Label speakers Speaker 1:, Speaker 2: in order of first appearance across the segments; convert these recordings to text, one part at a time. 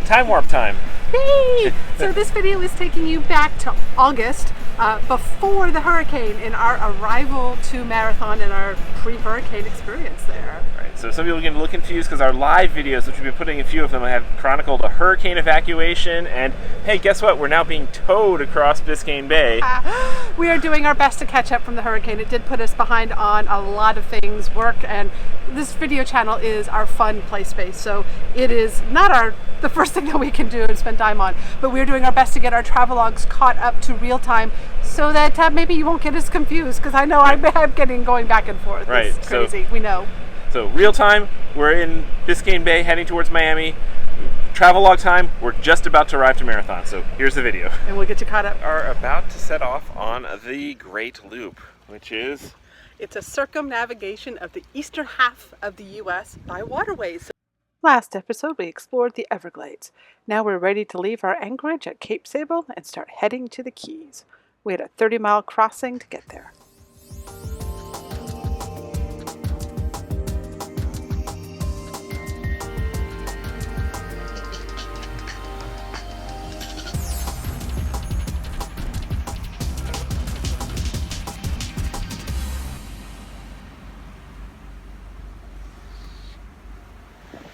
Speaker 1: time warp time.
Speaker 2: Yay! So this video is taking you back to August, before the hurricane, in our arrival to Marathon and our pre-hurricane experience there.
Speaker 1: Right, so some people get a little confused because our live videos, which we've been putting a few of them, have chronicled a hurricane evacuation, and hey, guess what? We're now being towed across Biscayne Bay.
Speaker 2: We are doing our best to catch up from the hurricane. It did put us behind on a lot of things, work, and this video channel is our fun play space, so it is not the first thing that we can do and spend time on, but we're doing our best to get our travelogues caught up to real time so that maybe you won't get as confused, because I know I'm getting going back and forth.
Speaker 1: Right.
Speaker 2: It's crazy, we know.
Speaker 1: So real time, we're in Biscayne Bay heading towards Miami. Travelog time, we're just about to arrive to Marathon, so here's the video.
Speaker 2: And we'll get you caught up.
Speaker 1: We are about to set off on the Great Loop, which is...
Speaker 2: It's a circumnavigation of the eastern half of the U.S. by waterways. Last episode, we explored the Everglades. Now we're ready to leave our anchorage at Cape Sable and start heading to the Keys. We had a 30-mile crossing to get there.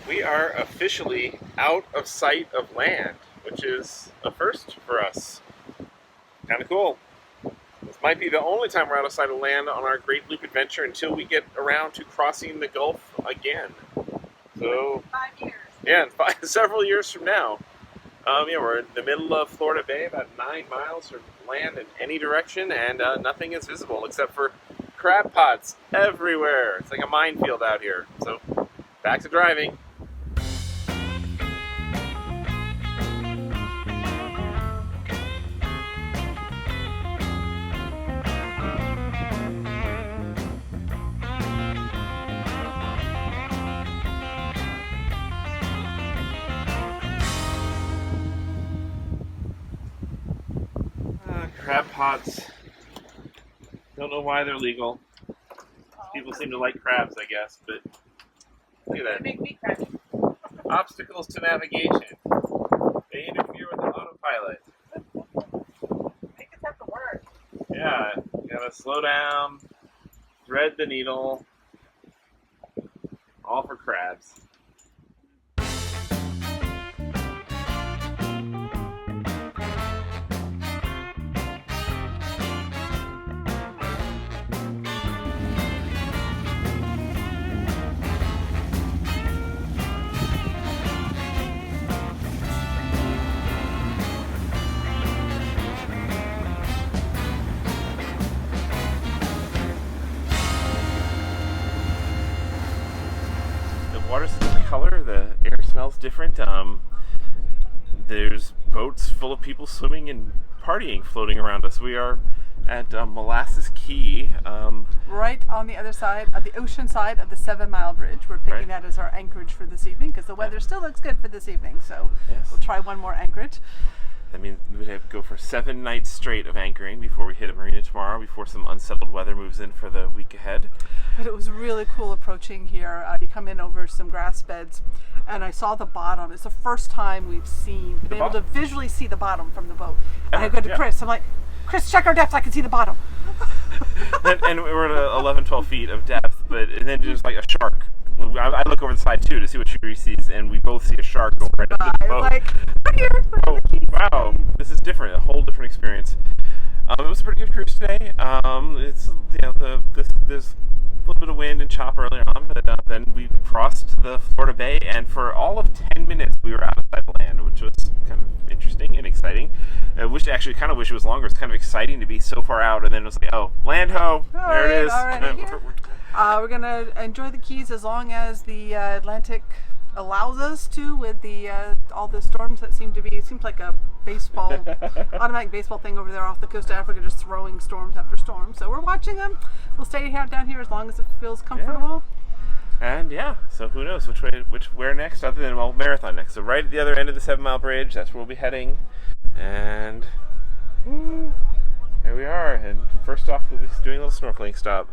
Speaker 1: We are officially out of sight of land, which is a first for us. Kind of cool. This might be the only time we're out of sight of land on our Great Loop adventure until we get around to crossing the Gulf again. So
Speaker 2: 5 years.
Speaker 1: Yeah, several years from now. We're in the middle of Florida Bay, about 9 miles from land in any direction, and nothing is visible except for crab pots everywhere. It's like a minefield out here. So back to driving. Crab pots. Don't know why they're legal. People seem to like crabs, I guess, but look at that.
Speaker 2: They make me crabby.
Speaker 1: Obstacles to navigation. They interfere with the autopilot.
Speaker 2: Make us have to work.
Speaker 1: Yeah, you gotta slow down, thread the needle. All for crabs. Water's a different color, the air smells different. There's boats full of people swimming and partying floating around us. We are at Molasses Key.
Speaker 2: Right on the other side, the ocean side of the 7-mile bridge. We're picking that as our anchorage for this evening because the weather still looks good for this evening. So we'll try one more anchorage.
Speaker 1: That means we'd have to go for 7 nights straight of anchoring before we hit a marina tomorrow, before some unsettled weather moves in for the week ahead.
Speaker 2: But it was really cool approaching here. You come in over some grass beds, and I saw the bottom. It's the first time we've been able to visually see the bottom from the boat. And I go to Chris, I'm like, Chris, check our depth, I can see the bottom.
Speaker 1: and we're at 11, 12 feet of depth, and then just like a shark. I look over the side too to see what Cherie sees, and we both see a shark go right into the boat.
Speaker 2: Like, right here.
Speaker 1: Oh, wow, this is different, a whole different experience. It was a pretty good cruise today. It's there's a little bit of wind and chop early on, but then we crossed the Florida Bay, and for all of 10 minutes we were outside land, which was kind of interesting and exciting. I wish it was longer. It's kind of exciting to be so far out, and then it was like, oh, land ho, there it is.
Speaker 2: We're gonna enjoy the Keys as long as the Atlantic allows us to, with the all the storms that it seems like a automatic baseball thing over there off the coast of Africa, just throwing storms after storm. So we're watching them. We'll stay down here as long as it feels comfortable.
Speaker 1: And so who knows where next, other than Marathon next. So right at the other end of the 7-mile bridge, that's where we'll be heading. And there we are. And first off, we'll be doing a little snorkeling stop.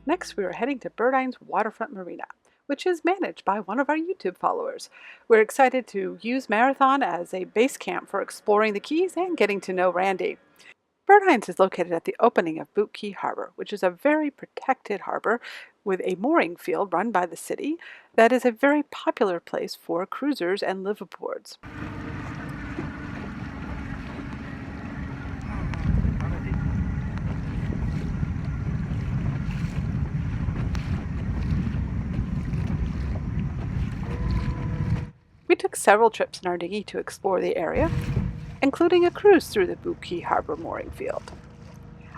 Speaker 2: Next, we are heading to Burdines Waterfront Marina, which is managed by one of our YouTube followers. We're excited to use Marathon as a base camp for exploring the Keys and getting to know Randy. Burdines is located at the opening of Boot Key Harbor, which is a very protected harbor with a mooring field run by the city that is a very popular place for cruisers and liveaboards. We took several trips in our dinghy to explore the area, including a cruise through the Boot Key Harbor mooring field.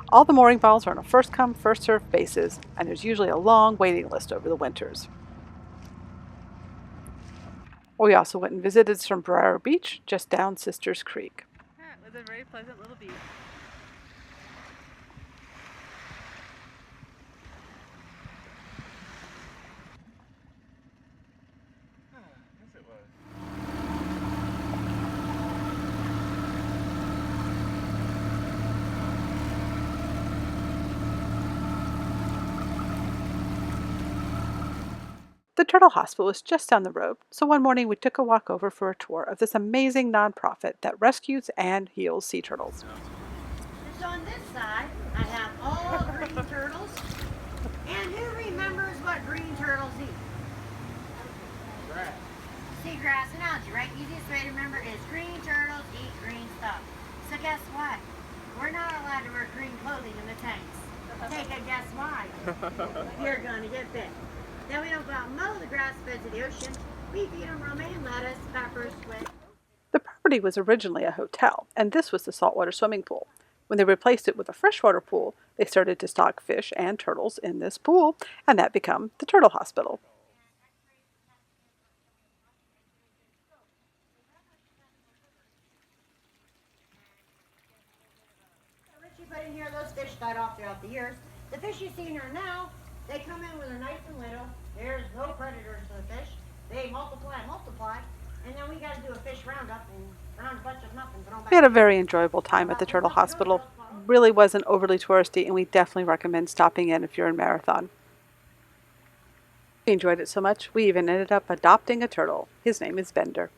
Speaker 2: All the mooring balls are on a first-come, first-served basis, and there's usually a long waiting list over the winters. We also went and visited Sombrero Beach, just down Sisters Creek. It was a very pleasant little beach.
Speaker 1: Yes, it was.
Speaker 2: The Turtle Hospital is just down the road, so one morning we took a walk over for a tour of this amazing nonprofit that rescues and heals sea turtles.
Speaker 3: So on this side, I have all green turtles. And who remembers what green turtles eat?
Speaker 1: Grass.
Speaker 3: Seagrass and algae, right? Easiest way to remember is green turtles eat green stuff. So guess what? We're not allowed to wear green clothing in the tanks. Take a guess why. You're gonna get bit. Then we don't go out and mow the grass beds of the ocean. We feed them romaine lettuce, peppers, squid.
Speaker 2: The property was originally a hotel, and this was the saltwater swimming pool. When they replaced it with a freshwater pool, they started to stock fish and turtles in this pool, and that became the Turtle Hospital.
Speaker 3: Richie put in here, those fish died off throughout the years. The fish you see in here now, they come in when they're nice and little. There's no predators to the fish. They multiply, and then we got to do a fish roundup and round a bunch of nothing.
Speaker 2: We had a very enjoyable time at the Turtle Hospital. Really wasn't overly touristy, and we definitely recommend stopping in if you're in Marathon. We enjoyed it so much, we even ended up adopting a turtle. His name is Bender.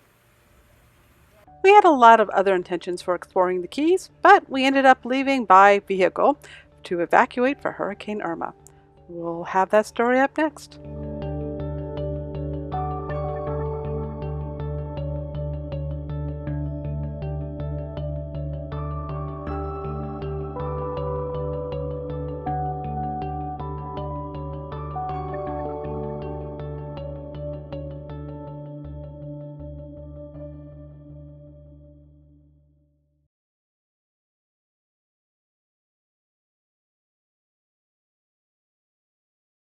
Speaker 2: We had a lot of other intentions for exploring the Keys, but we ended up leaving by vehicle to evacuate for Hurricane Irma. We'll have that story up next.